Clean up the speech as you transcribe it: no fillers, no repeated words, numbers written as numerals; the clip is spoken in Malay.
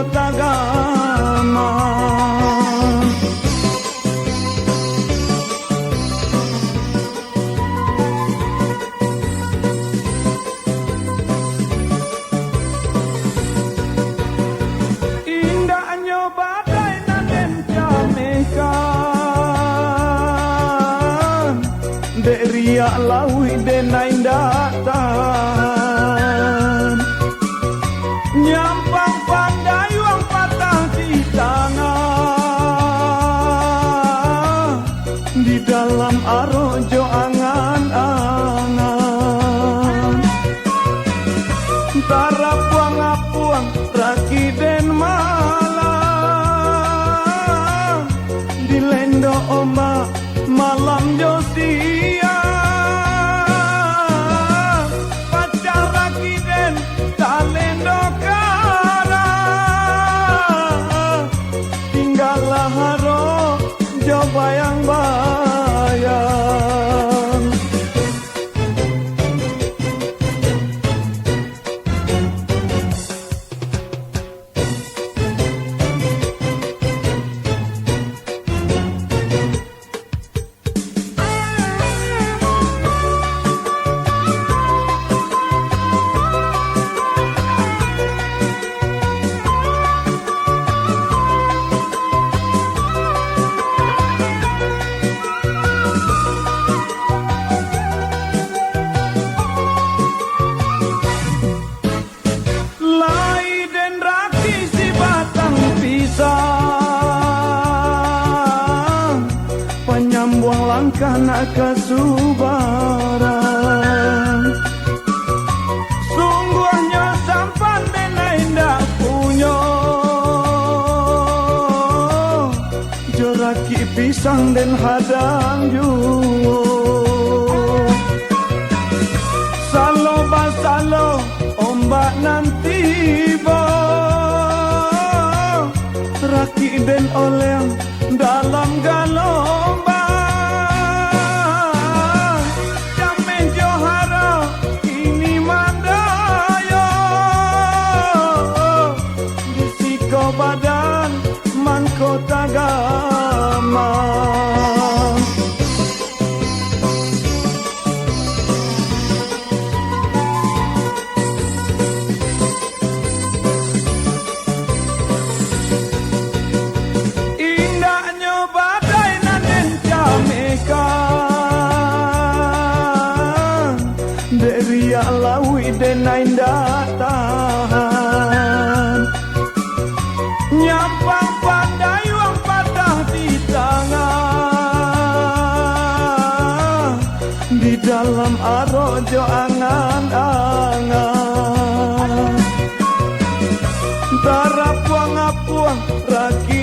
kota Gama. Indahnya badai naden camekan, dek riak lawi denain datang, nyampang pandai wang patah di tangan, di dalam arojo angan-angan, tara puang-puang raki den malam, di lendo ombak malam josia, pacar raki den talendo kara, tinggallah haro jo bayang-bayang. Penyambung langkah nak ke Subaran, sungguhnya sampan denai ndak punya, joraki pisang dan hadang juo, salo basalo ombak nanti bo, raki den oleng dalam gelombang, jamin johara ini mandayo, di siko badan man kota Gama. Riak lawi denain datang, nyampang pandai wang patah di tangan, di dalam arojo angan-angan, tara puang-puang raki